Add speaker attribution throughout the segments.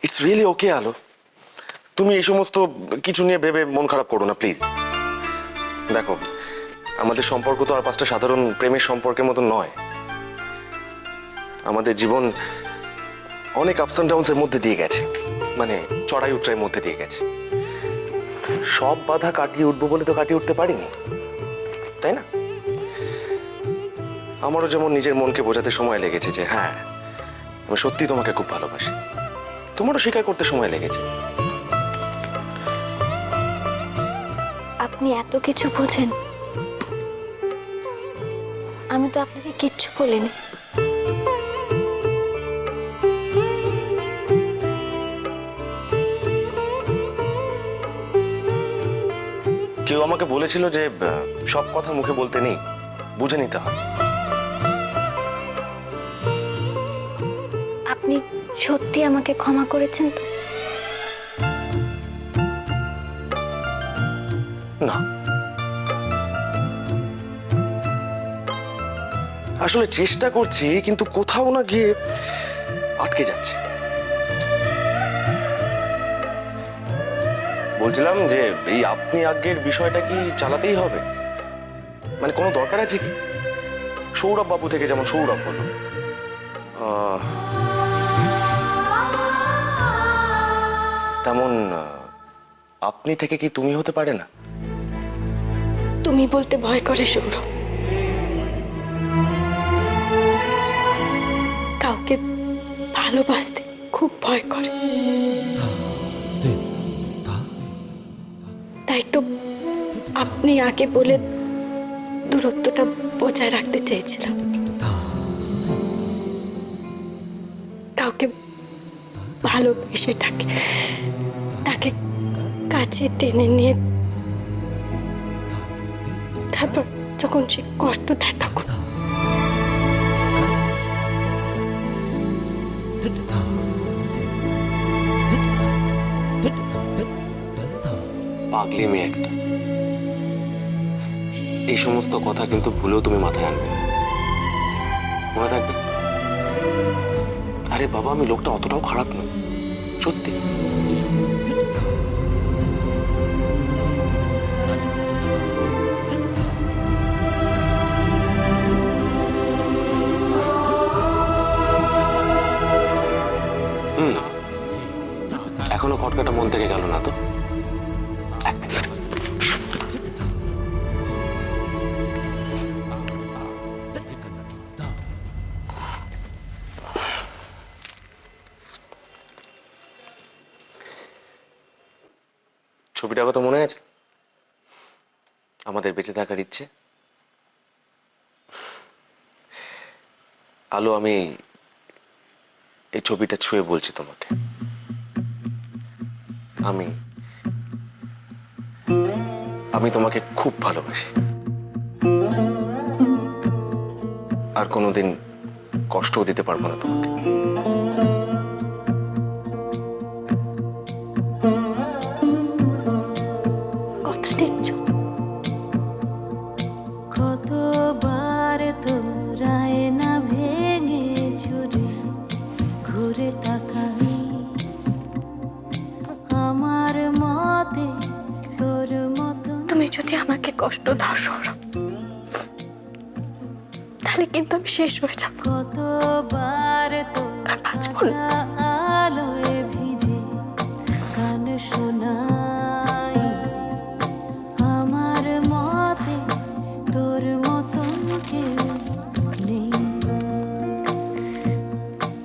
Speaker 1: It's really ওকে আলো, তুমি এই সমস্ত কিছু নিয়ে ভেবে মন খারাপ করো না প্লিজ। দেখো, আমাদের সম্পর্ক তো আর পাঁচটা সাধারণ প্রেমের সম্পর্কের মতো নয়। আমাদের জীবন অনেক আপস অ্যান্ড ডাউনস এর মধ্যে দিয়ে গেছে, মানে চড়াই উতরাইয়ের মধ্যে দিয়ে গেছে। সব বাধা কাটিয়ে উঠবো বলে তো কাটিয়ে উঠতে পারিনি, তাই না? আমারও যেমন নিজের মনকে বোঝাতে সময় লেগেছে যে হ্যাঁ, আমি সত্যি তোমাকে খুব ভালোবাসি, তোমারও স্বীকার করতে সময় লেগেছে।
Speaker 2: আপনি এত কিছু বোঝেন, আমি তো আপনাকে কিচ্ছু বলিনি।
Speaker 1: কেউ আমাকে বলেছিল যে সব কথা মুখে বলতে নেই, বুঝে নিতে হয়।
Speaker 2: আপনি সত্যি আমাকে ক্ষমা করেছেন তো?
Speaker 1: না, আসলে চেষ্টা করছি, কিন্তু কোথাও না গিয়ে আটকে যাচ্ছে। বলছিলাম যে এই আপনি আজ্ঞের বিষয়টা কি চালাতেই হবে? মানে কোনো দরকার আছে কি? সৌরভ বাবু থেকে যেমন সৌরভ হলো, তেমন আপনি থেকে কি তুমি হতে পারে না?
Speaker 2: তুমি বলতে ভয় করে সৌরভ। কাউকে ভালোবাসতে খুব ভয় করে, তাই তো আপনি আগে বলে দূরত্বটা বজায় রাখতে চেয়েছিলাম। কাউকে ভালোবেসে তাকে কাছে টেনে নিয়ে তারপর যখন সে কষ্ট দেয় তখন
Speaker 1: পাগলি মেয়ে একটা। এই সমস্ত কথা কিন্তু ভুলেও তুমি মাথায় আনবে না, মনে থাকবে। আরে বাবা, আমি লোকটা অতটাও খারাপ নয়, সত্যি। এখনো খটকাটা মন থেকে গেল না তো? এক মিনিট। ছবিটার কথা মনে আছে? আমাদের বেঁচে থাকার ইচ্ছে। আলো, আমি এই ছবিটা ছুঁয়ে বলছি তোমাকে, আমি আমি তোমাকে খুব ভালোবাসি, আর কোনোদিন কষ্টও দিতে পারবো না তোমাকে।
Speaker 2: কথা দিচ্ছ?
Speaker 3: কতবার তোরায় না ভেঙে চুরে ঘুরে তাকাই আমার মতে তোর মতো।
Speaker 2: তুমি যদি আমাকে কষ্ট দাও সৌরভ, তাহলে কিন্তু আমি শেষ হয়ে যাব।
Speaker 3: কতবার
Speaker 2: আর বাঁচবো না।
Speaker 3: আলোয় ভিজে গান শোনাই আমার মতে তোর মতন কেউ নেই।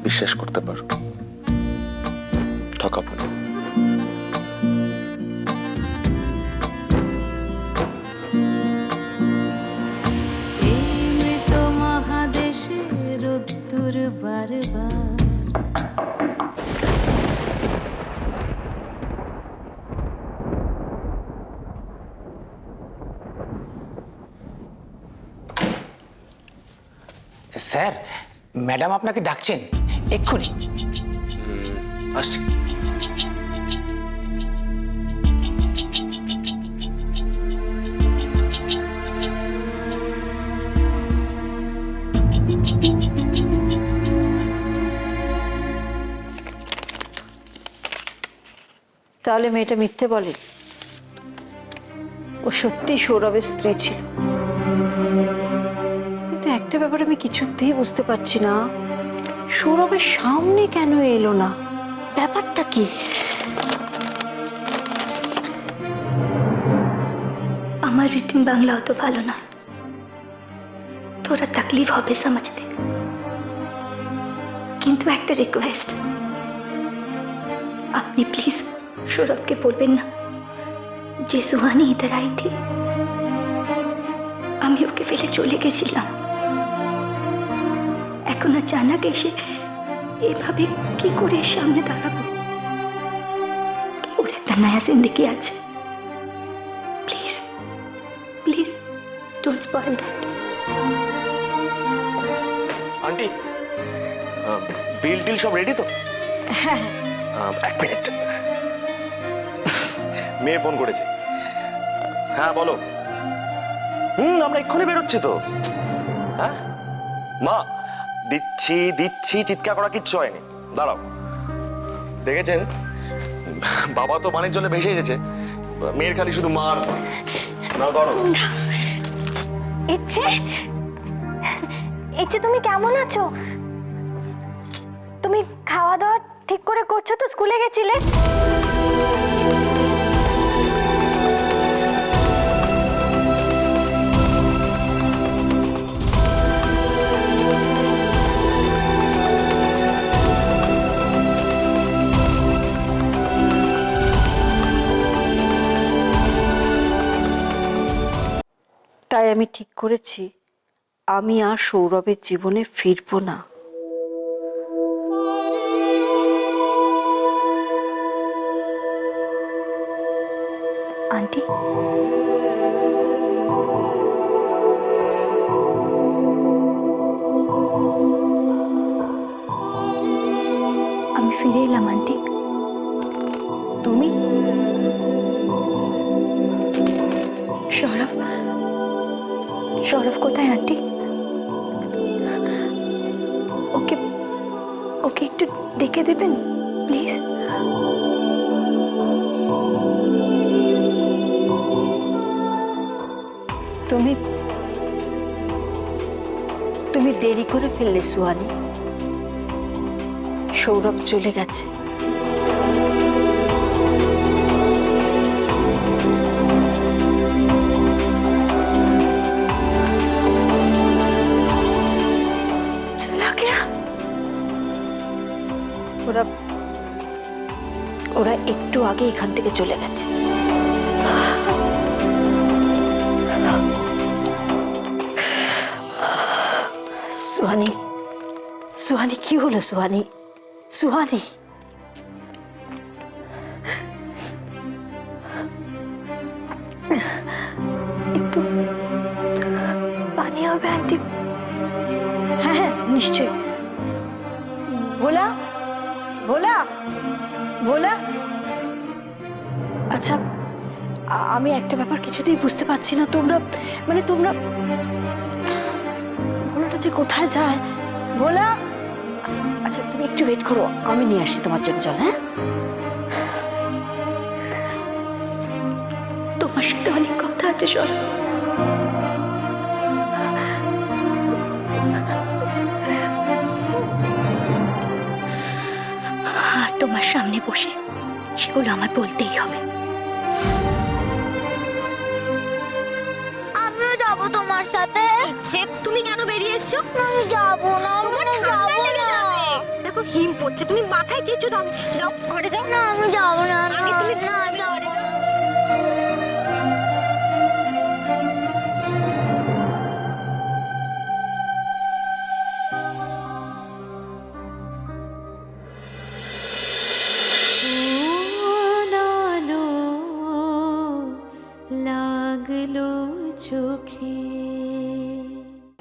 Speaker 1: বিশ্বাস করতে পারো, ঠকাবো না।
Speaker 3: এই মৃত মহাদেশের উত্তর বারবার
Speaker 4: স্যার, ম্যাডাম আপনাকে ডাকছেন এক্ষুনি।
Speaker 1: আসছি।
Speaker 5: তাহলে মেয়েটা মিথ্যে বলে? ও সত্যি সৌরভের স্ত্রী ছিল, কিন্তু একটা ব্যাপার আমি কিছুতেই বুঝতে পারছি না, সৌরভের সামনে কেন এলো না? ব্যাপারটা কি?
Speaker 6: আমার রিটিন বাংলা অত ভালো না, थोड़ा तकलीफ হবে समझते, কিন্তু একটা রিকোয়েস্ট, আপনি প্লিজ সৌরভকে বলবেন না যে সুহানি ইধার আই থি, আমি ওকে ফেলে চলে গেছিলাম, এখন আচানক এসে এভাবে কি করে সামনে দাঁড়াবো? ওর একটা নয়া জিন্দগি আছে, please please don't spoil that.
Speaker 1: Aunty, bill till সব রেডি তো?
Speaker 5: হ্যাঁ,
Speaker 1: এক মিনিট, মেয়ে ফোন করেছে। হ্যাঁ বলো। আমরা এক্ষুনি বেরোচ্ছি তো। হ্যাঁ মা, দিচ্ছি দিচ্ছি, চিৎকার করা কিচ্ছু হয়নি, দাঁড়াও। দেখেছেন, বাবা তো পানির জলে ভেসে এসেছে, মেয়ের খালি শুধু মার। না ধরো।
Speaker 2: ইচ্ছে, ইচ্ছে তুমি কেমন আছো? তুমি খাওয়া দাওয়া ঠিক করে করছো তো? স্কুলে গেছিলে?
Speaker 5: তাই আমি ঠিক করেছি আমি আর সৌরভের জীবনে ফিরবো না।
Speaker 6: আন্টি, আমি ফিরে এলাম আন্টি।
Speaker 5: তুমি?
Speaker 6: সৌরভ, সৌরভ কোথায় আন্টি? ওকে ওকে একটু ডেকে দেবেন প্লিজ।
Speaker 5: তুমি তুমি দেরি করে ফেললে সুহানি, সৌরভ চলে গেছে।
Speaker 6: চলা গেয়া?
Speaker 5: ওরা ওরা একটু আগে এখান থেকে চলে গেছে। সুহানি, সুহানি কি হলো? সুহানি, সুহানি,
Speaker 6: একটু পানি হবে আন্টি?
Speaker 5: হ্যাঁ হ্যাঁ নিশ্চয়ই। ভোলা, ভোলা, ভোলা। আচ্ছা, আমি একটা ব্যাপার কিছুতেই বুঝতে পারছি না, তোমরা ভোলাটা যে কোথায় যায়? ভোলা, আচ্ছা তুমি একটু ওয়েট করো, আমি নিয়ে আসছি তোমার জন্য জল। হ্যাঁ,
Speaker 6: তোমার সাথে অনেক কথা আছে সৌরভ। তোমার সামনে বসে সেগুলো আমার বলতেই হবে।
Speaker 7: আমিও যাবো তোমার সাথে।
Speaker 2: ইচ্ছে, তুমি কেন বেরিয়ে এসছো?
Speaker 7: না, আমি যাবো না,
Speaker 2: তোমার
Speaker 7: আমি
Speaker 2: ঠান্ডা
Speaker 7: যাবো
Speaker 2: লেগে
Speaker 7: না।
Speaker 2: যাবে। দেখো হিম পড়ছে, তুমি মাথায় কিছু দাও, যাও ঘরে যাও।
Speaker 7: না, আমি যাবো না,
Speaker 2: আগে তুমি
Speaker 7: না, আমি যাবো